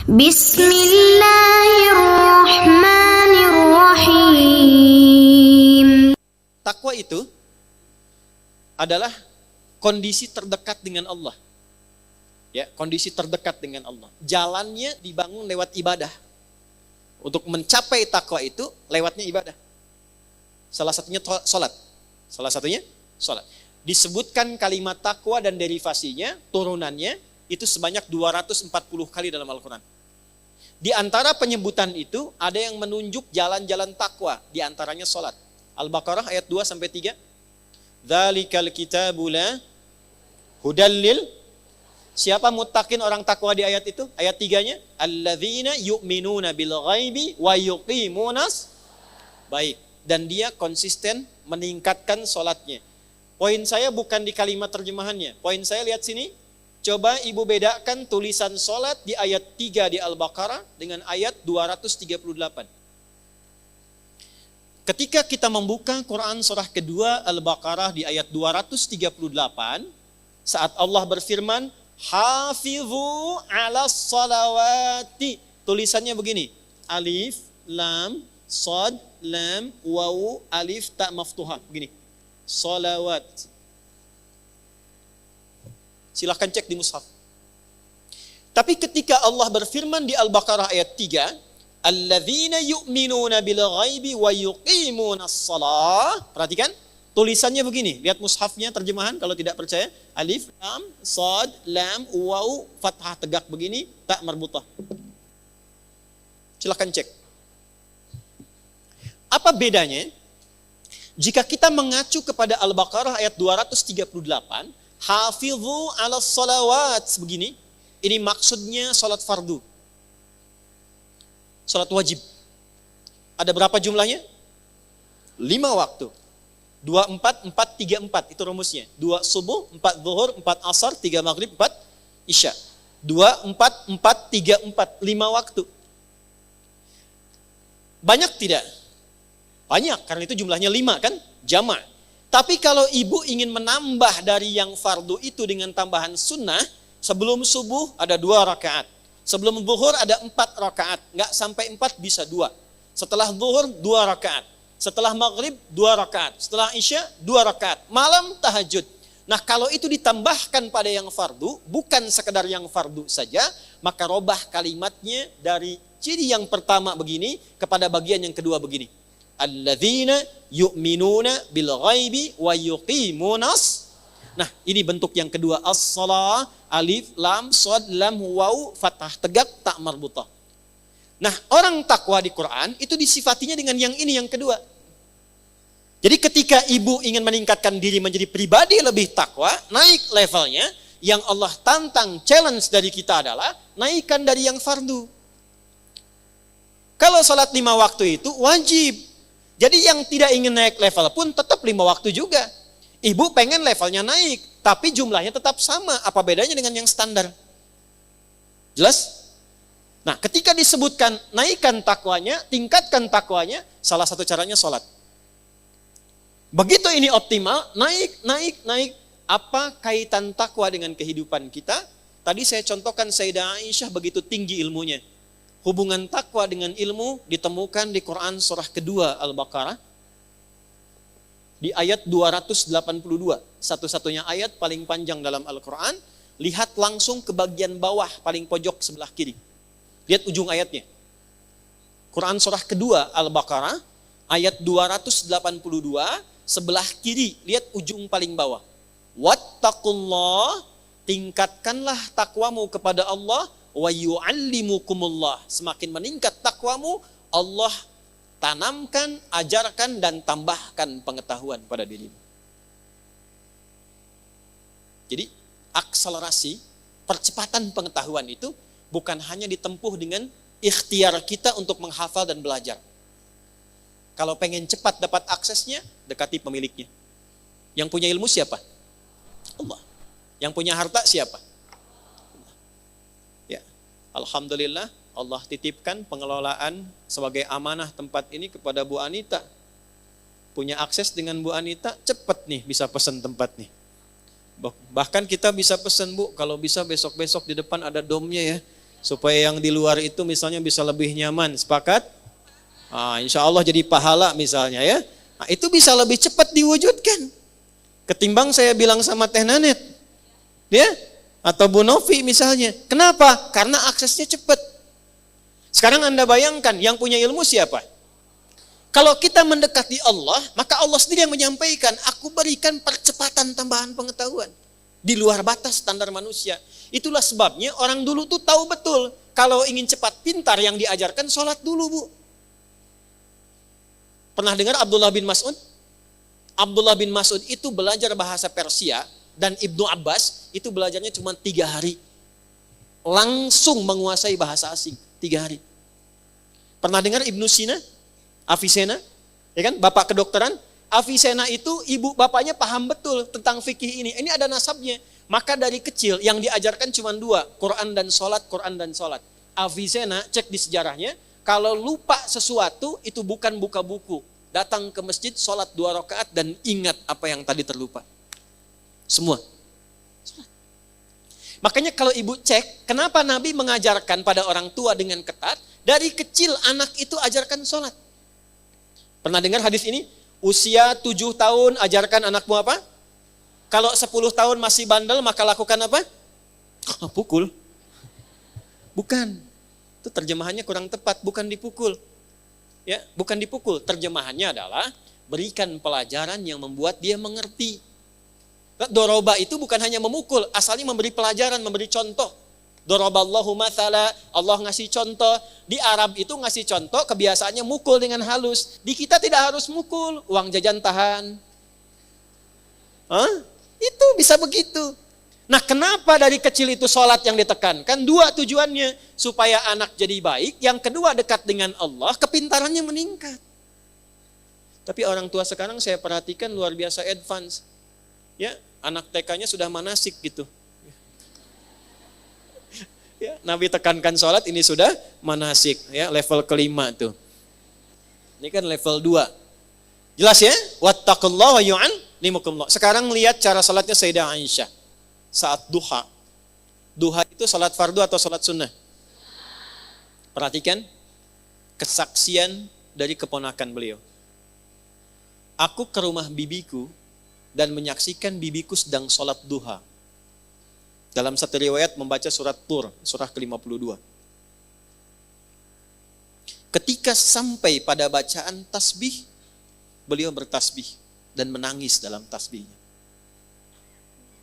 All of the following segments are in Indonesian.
Bismillahirrahmanirrahim. Takwa itu adalah kondisi terdekat dengan Allah. Ya, kondisi terdekat dengan Allah. Jalannya dibangun lewat ibadah. Untuk mencapai takwa itu lewatnya ibadah. Salah satunya salat. Disebutkan kalimat takwa dan derivasinya, turunannya itu sebanyak 240 kali dalam Al-Quran. Di antara penyebutan itu ada yang menunjuk jalan-jalan takwa, di antaranya salat. Al-Baqarah ayat 2 sampai 3. Dzalikal kitabu la hudal lil. Siapa muttaqin orang takwa di ayat itu? Ayat 3-nya, alladzina yu'minuna bil ghaibi wa yuqimunas. Baik, dan dia konsisten meningkatkan salatnya. Poin saya bukan di kalimat terjemahannya. Poin saya lihat sini. Coba ibu bedakan tulisan salat di ayat 3 di Al-Baqarah dengan ayat 238. Ketika kita membuka Quran surah kedua Al-Baqarah di ayat 238, saat Allah berfirman, Hafizu ala salawati. Tulisannya begini, alif, lam, sad, lam, wawu, alif, ta maftuhah. Begini, salawat. Silahkan cek di mushaf. Tapi ketika Allah berfirman di Al-Baqarah ayat 3, alladzina yu'minuna bil ghaibi wa yuqimunas shalah. Perhatikan, tulisannya begini. Lihat mushafnya terjemahan kalau tidak percaya. Alif, lam, sad, lam, waw, fathah tegak begini, tak marbutah. Silahkan cek. Apa bedanya? Jika kita mengacu kepada Al-Baqarah ayat 238, Hafizu ala salawat begini, ini maksudnya salat fardu. Salat wajib. Ada berapa jumlahnya? 5 waktu. 2, 4, 4, 3, 4. Itu rumusnya. 2 subuh, 4 zuhur, 4 asar, 3 maghrib, 4 isya. 2, 4, 4, 3, 4. 5 waktu. Banyak tidak? Banyak, karena itu jumlahnya 5 kan? Jama'. Tapi kalau ibu ingin menambah dari yang fardu itu dengan tambahan sunnah, sebelum subuh ada 2 rakaat. Sebelum zuhur ada 4 rakaat. Nggak sampai 4 bisa 2. Setelah zuhur 2 rakaat. Setelah maghrib 2 rakaat. Setelah isya 2 rakaat. Malam tahajud. Nah kalau itu ditambahkan pada yang fardu, bukan sekedar yang fardu saja, maka robah kalimatnya dari ciri yang pertama begini kepada bagian yang kedua begini. Alladzina yu'minuna bil ghaibi wa yuqimunas. Nah, ini bentuk yang kedua, as-shalah, alif, lam, shad, lam, waw, fathah tegak, tak marbutah. Nah, orang takwa di Quran itu disifatinya dengan yang ini yang kedua. Jadi ketika ibu ingin meningkatkan diri menjadi pribadi lebih takwa, naik levelnya, yang Allah tantang, challenge dari kita adalah naikkan dari yang fardu. Kalau salat 5 waktu itu wajib. Jadi yang tidak ingin naik level pun tetap 5 waktu juga. Ibu pengen levelnya naik, tapi jumlahnya tetap sama. Apa bedanya dengan yang standar? Jelas? Nah, ketika disebutkan naikkan takwanya, tingkatkan takwanya, salah satu caranya sholat. Begitu ini optimal, naik. Apa kaitan takwa dengan kehidupan kita? Tadi saya contohkan Sayyidah Aisyah begitu tinggi ilmunya. Hubungan takwa dengan ilmu ditemukan di Quran surah kedua Al-Baqarah di ayat 282. Satu-satunya ayat paling panjang dalam Al-Quran. Lihat langsung ke bagian bawah paling pojok sebelah kiri. Lihat ujung ayatnya. Quran surah kedua Al-Baqarah ayat 282 sebelah kiri. Lihat ujung paling bawah. Wattaqullah, tingkatkanlah takwamu kepada Allah. Wa yu'allimukumullah, semakin meningkat takwamu, Allah tanamkan, ajarkan dan tambahkan pengetahuan pada dirimu. Jadi akselerasi, percepatan pengetahuan itu bukan hanya ditempuh dengan ikhtiar kita untuk menghafal dan belajar. Kalau pengen cepat dapat aksesnya, dekati pemiliknya. Yang punya ilmu siapa? Allah. Yang punya harta siapa? Alhamdulillah Allah titipkan pengelolaan sebagai amanah tempat ini kepada Bu Anita. Punya akses dengan Bu Anita, cepat nih bisa pesan tempat nih. Bahkan kita bisa pesan, Bu, kalau bisa besok-besok di depan ada domnya ya. Supaya yang di luar itu misalnya bisa lebih nyaman. Sepakat? Insya Allah jadi pahala misalnya ya. Nah, itu bisa lebih cepat diwujudkan. Ketimbang saya bilang sama Teh Nanet. Ya? Atau Bu Novi misalnya. Kenapa? Karena aksesnya cepat. Sekarang Anda bayangkan yang punya ilmu siapa? Kalau kita mendekati Allah, maka Allah sendiri yang menyampaikan, aku berikan percepatan tambahan pengetahuan. Di luar batas standar manusia. Itulah sebabnya orang dulu tuh tahu betul, kalau ingin cepat pintar yang diajarkan sholat dulu, Bu. Pernah dengar Abdullah bin Mas'ud? Abdullah bin Mas'ud itu belajar bahasa Persia, dan Ibnu Abbas itu belajarnya cuma 3 hari. Langsung menguasai bahasa asing, 3 hari. Pernah dengar Ibnu Sina? Avicenna, ya kan, bapak kedokteran. Avicenna itu ibu bapaknya paham betul tentang fikih ini. Ini ada nasabnya. Maka dari kecil yang diajarkan cuma 2, Quran dan sholat, Quran dan sholat. Avicenna cek di sejarahnya, kalau lupa sesuatu itu bukan buka buku, datang ke masjid, sholat 2 rakaat dan ingat apa yang tadi terlupa. Semua. Makanya kalau ibu cek, kenapa Nabi mengajarkan pada orang tua dengan ketat, dari kecil anak itu ajarkan sholat. Pernah dengar hadis ini? Usia 7 tahun ajarkan anakmu apa? Kalau 10 tahun masih bandel maka lakukan apa? Pukul. Bukan. Itu terjemahannya kurang tepat, bukan dipukul. Ya, bukan dipukul. Terjemahannya adalah berikan pelajaran yang membuat dia mengerti. Doroba itu bukan hanya memukul, asalnya memberi pelajaran, memberi contoh. Doroballahu mathala, Allah ngasih contoh. Di Arab itu ngasih contoh, kebiasaannya mukul dengan halus. Di kita tidak harus mukul, uang jajan tahan. Itu bisa begitu. Nah, kenapa dari kecil itu sholat yang ditekankan? 2 tujuannya, supaya anak jadi baik. Yang kedua dekat dengan Allah, kepintarannya meningkat. Tapi orang tua sekarang saya perhatikan luar biasa advance. Ya, anak TK-nya sudah manasik gitu. Ya, Nabi tekankan sholat, ini sudah manasik, ya, level kelima tuh. Ini kan level 2. Jelas ya? Wattaqullaha wa yu'allimukumullah. Sekarang lihat cara sholatnya Sayyidah Aisyah. Saat duha. Duha itu sholat fardu atau sholat sunnah? Perhatikan kesaksian dari keponakan beliau. Aku ke rumah bibiku dan menyaksikan bibiku sedang sholat duha. Dalam satu riwayat membaca surat Tur, surah ke-52. Ketika sampai pada bacaan tasbih, beliau bertasbih dan menangis dalam tasbihnya.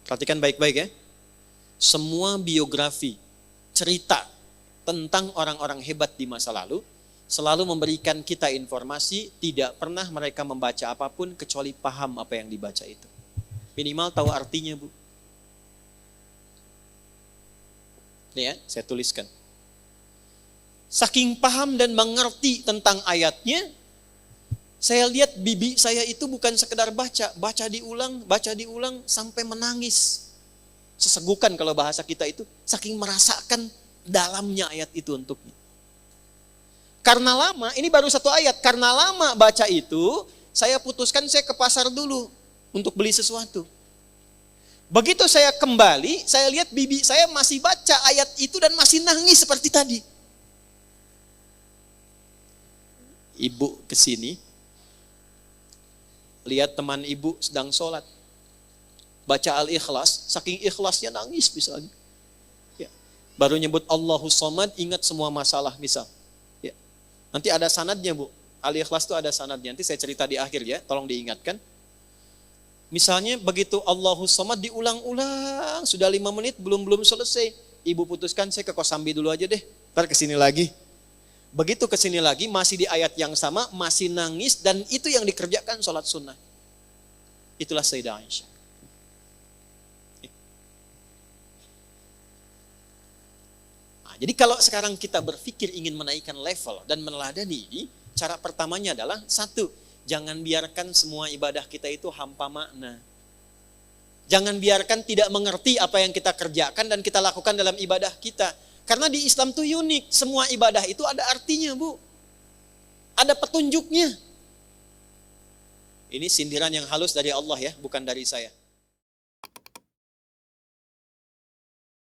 Perhatikan baik-baik ya. Semua biografi, cerita tentang orang-orang hebat di masa lalu, selalu memberikan kita informasi, tidak pernah mereka membaca apapun kecuali paham apa yang dibaca itu. Minimal tahu artinya, Bu. Nih ya, saya tuliskan. Saking paham dan mengerti tentang ayatnya, saya lihat bibi saya itu bukan sekedar baca diulang sampai menangis. Sesegukan kalau bahasa kita itu, saking merasakan dalamnya ayat itu untuknya. Karena lama, ini baru 1 ayat, karena lama baca itu, saya putuskan saya ke pasar dulu untuk beli sesuatu. Begitu saya kembali, saya lihat bibi saya masih baca ayat itu dan masih nangis seperti tadi. Ibu kesini, lihat teman ibu sedang sholat. Baca Al-Ikhlas, saking ikhlasnya nangis misalnya. Ya. Baru nyebut Allahus Somad, ingat semua masalah misal. Ya. Nanti ada sanadnya, Bu. Al-Ikhlas itu ada sanadnya, nanti saya cerita di akhir ya, tolong diingatkan. Misalnya begitu Allahus Somad diulang-ulang, sudah 5 menit belum selesai. Ibu putuskan saya ke Kosambi dulu aja deh, ntar kesini lagi. Begitu kesini lagi masih di ayat yang sama, masih nangis dan itu yang dikerjakan sholat sunnah. Itulah Sayyidah Aisyah. Nah, jadi kalau sekarang kita berpikir ingin menaikkan level dan meneladani ini, cara pertamanya adalah 1, jangan biarkan semua ibadah kita itu hampa makna. Jangan biarkan tidak mengerti apa yang kita kerjakan dan kita lakukan dalam ibadah kita. Karena di Islam itu unik, semua ibadah itu ada artinya, Bu. Ada petunjuknya. Ini sindiran yang halus dari Allah ya, bukan dari saya.